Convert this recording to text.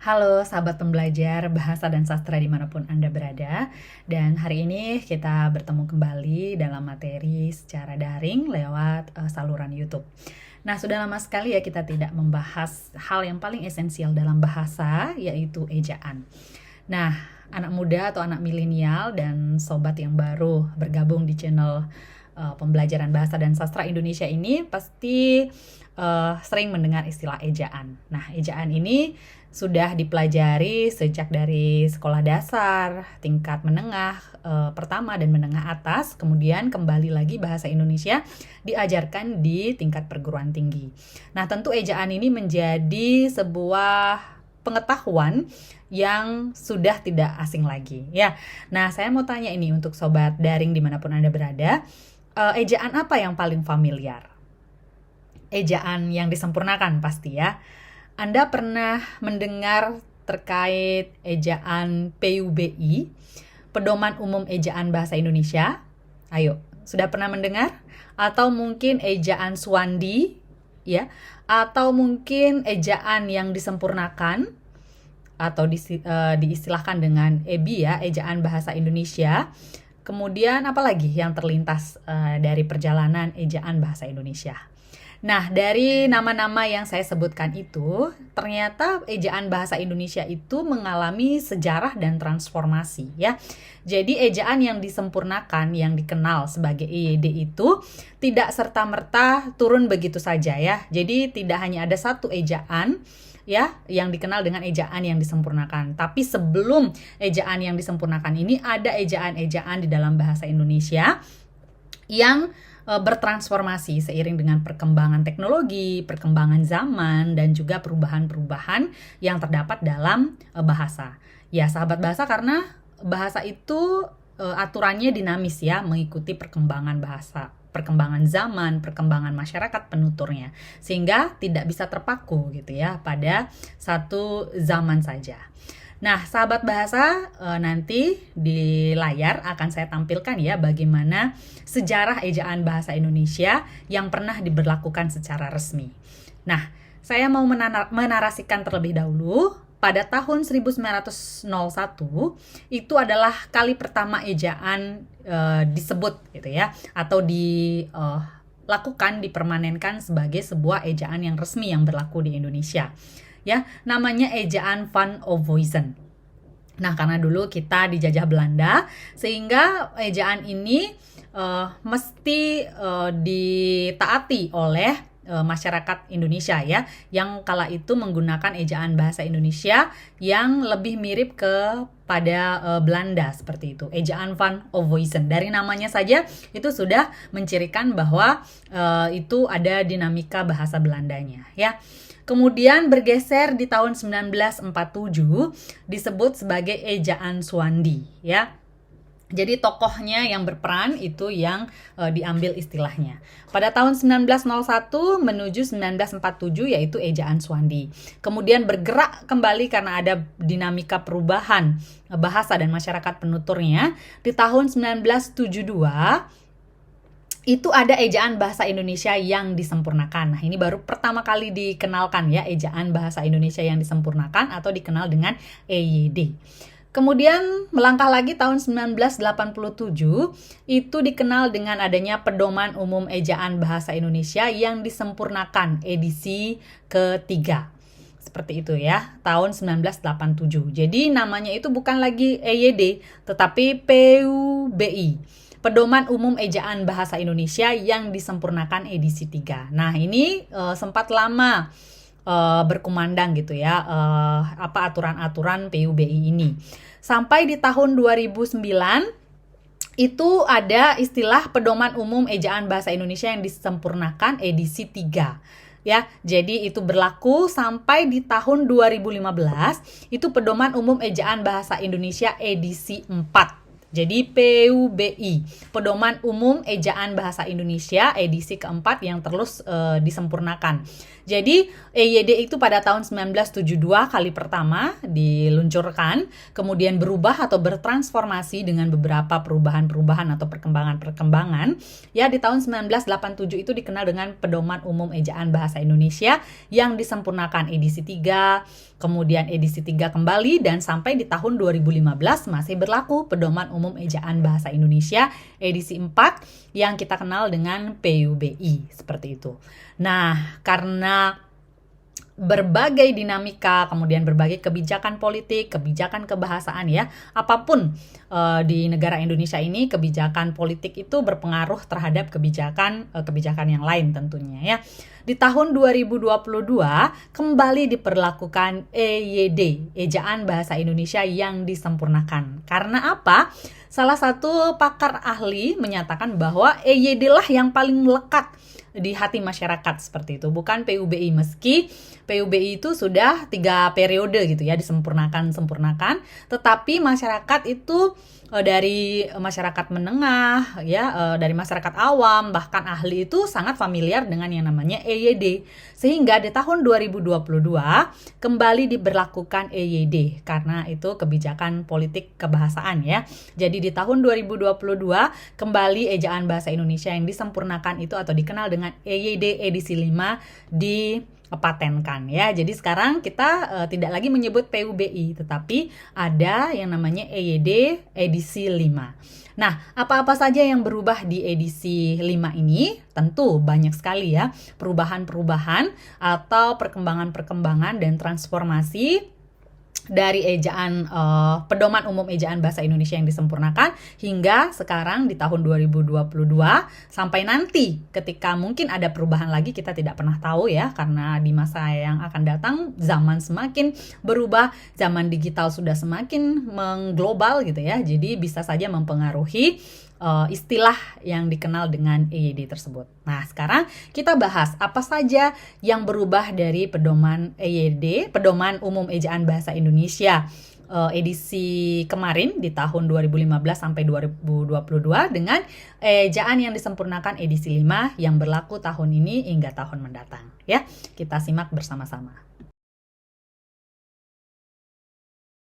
Halo sahabat pembelajar bahasa dan sastra dimanapun Anda berada. Dan hari ini kita bertemu kembali dalam materi secara daring lewat saluran YouTube. Nah, sudah lama sekali ya kita tidak membahas hal yang paling esensial dalam bahasa, yaitu ejaan. Nah, anak muda atau anak milenial dan sobat yang baru bergabung di channel pembelajaran bahasa dan sastra Indonesia ini pasti sering mendengar istilah ejaan. Nah, ejaan ini sudah dipelajari sejak dari sekolah dasar, tingkat menengah pertama dan menengah atas, kemudian kembali lagi bahasa Indonesia diajarkan di tingkat perguruan tinggi. Nah, tentu ejaan ini menjadi sebuah pengetahuan yang sudah tidak asing lagi ya. Nah, saya mau tanya ini untuk sobat daring dimanapun Anda berada, ejaan apa yang paling familiar? Ejaan yang disempurnakan pasti ya. Anda pernah mendengar terkait ejaan PUBI, Pedoman Umum Ejaan Bahasa Indonesia? Ayo, sudah pernah mendengar? Atau mungkin ejaan Swandi, ya? Atau mungkin ejaan yang disempurnakan atau diistilahkan dengan EBI ya, Ejaan Bahasa Indonesia. Kemudian apa lagi yang terlintas dari perjalanan ejaan bahasa Indonesia? Nah, dari nama-nama yang saya sebutkan itu, ternyata ejaan bahasa Indonesia itu mengalami sejarah dan transformasi ya. Jadi ejaan yang disempurnakan, yang dikenal sebagai EYD itu tidak serta-merta turun begitu saja ya. Jadi tidak hanya ada satu ejaan ya yang dikenal dengan ejaan yang disempurnakan. Tapi sebelum ejaan yang disempurnakan ini ada ejaan-ejaan di dalam bahasa Indonesia yang bertransformasi seiring dengan perkembangan teknologi, perkembangan zaman, dan juga perubahan-perubahan yang terdapat dalam bahasa. Ya, sahabat bahasa, karena bahasa itu aturannya dinamis ya, mengikuti perkembangan bahasa, perkembangan zaman, perkembangan masyarakat penuturnya, sehingga tidak bisa terpaku gitu ya pada satu zaman saja. Nah, sahabat bahasa, nanti di layar akan saya tampilkan ya bagaimana sejarah ejaan bahasa Indonesia yang pernah diberlakukan secara resmi. Nah, saya mau menarasikan terlebih dahulu. Pada tahun 1901 itu adalah kali pertama ejaan disebut gitu ya, atau dilakukan, dipermanenkan sebagai sebuah ejaan yang resmi yang berlaku di Indonesia. Ya, namanya ejaan Van Ovoisen. Nah, karena dulu kita dijajah Belanda, sehingga ejaan ini mesti ditaati oleh masyarakat Indonesia ya, yang kala itu menggunakan ejaan bahasa Indonesia yang lebih mirip kepada Belanda seperti itu. Ejaan Van Ovoisen, dari namanya saja itu sudah mencirikan bahwa itu ada dinamika bahasa Belandanya ya. Kemudian bergeser di tahun 1947 disebut sebagai ejaan Swandi ya. Jadi tokohnya yang berperan itu yang diambil istilahnya. Pada tahun 1901 menuju 1947 yaitu ejaan Swandi. Kemudian bergerak kembali karena ada dinamika perubahan bahasa dan masyarakat penuturnya. Di tahun 1972 itu ada ejaan bahasa Indonesia yang disempurnakan. Nah, ini baru pertama kali dikenalkan ya, ejaan bahasa Indonesia yang disempurnakan atau dikenal dengan EYD. Kemudian melangkah lagi tahun 1987 itu dikenal dengan adanya Pedoman Umum Ejaan Bahasa Indonesia yang disempurnakan edisi ketiga. Seperti itu ya, tahun 1987. Jadi namanya itu bukan lagi EYD, tetapi PUBI. Pedoman Umum Ejaan Bahasa Indonesia yang disempurnakan edisi 3. Nah, ini sempat lama berkumandang gitu ya, aturan-aturan PUBI ini. Sampai di tahun 2009 itu ada istilah Pedoman Umum Ejaan Bahasa Indonesia yang disempurnakan edisi 3. Ya, jadi itu berlaku sampai di tahun 2015 itu Pedoman Umum Ejaan Bahasa Indonesia edisi 4. Jadi PUBI, Pedoman Umum Ejaan Bahasa Indonesia edisi keempat yang terus disempurnakan. Jadi EYD itu pada tahun 1972 kali pertama diluncurkan, kemudian berubah atau bertransformasi dengan beberapa perubahan-perubahan atau perkembangan-perkembangan. Ya, di tahun 1987 itu dikenal dengan Pedoman Umum Ejaan Bahasa Indonesia yang disempurnakan edisi 3, kemudian edisi 3 kembali, dan sampai di tahun 2015 masih berlaku Pedoman Umum Ejaan Bahasa Indonesia edisi 4 yang kita kenal dengan PUBI, seperti itu. Nah, karena berbagai dinamika, kemudian berbagai kebijakan politik, kebijakan kebahasaan ya, apapun di negara Indonesia ini, kebijakan politik itu berpengaruh terhadap kebijakan yang lain tentunya ya. Di tahun 2022 kembali diperlakukan EYD, Ejaan Bahasa Indonesia yang disempurnakan. Karena apa? Salah satu pakar ahli menyatakan bahwa EYD lah yang paling melekat di hati masyarakat, seperti itu, bukan PUBI, meski PUBI itu sudah 3 periode gitu ya disempurnakan, tetapi masyarakat itu dari masyarakat menengah ya, dari masyarakat awam, bahkan ahli itu sangat familiar dengan yang namanya EYD, sehingga di tahun 2022 kembali diberlakukan EYD karena itu kebijakan politik kebahasaan ya. Jadi di tahun 2022 kembali Ejaan Bahasa Indonesia yang disempurnakan itu atau dikenal dengan EYD edisi 5 dipatenkan ya. Jadi sekarang kita tidak lagi menyebut PUBI, tetapi ada yang namanya EYD edisi 5. Nah, apa-apa saja yang berubah di edisi 5 ini? Tentu banyak sekali ya perubahan-perubahan atau perkembangan-perkembangan dan transformasi dari Pedoman Umum Ejaan Bahasa Indonesia yang disempurnakan hingga sekarang di tahun 2022 sampai nanti ketika mungkin ada perubahan lagi, kita tidak pernah tahu ya, karena di masa yang akan datang zaman semakin berubah, zaman digital sudah semakin mengglobal gitu ya, jadi bisa saja mempengaruhi istilah yang dikenal dengan EYD tersebut. Nah, sekarang kita bahas apa saja yang berubah dari pedoman EYD, Pedoman Umum Ejaan Bahasa Indonesia edisi kemarin di tahun 2015 sampai 2022 dengan ejaan yang disempurnakan edisi 5 yang berlaku tahun ini hingga tahun mendatang ya. Kita simak bersama-sama.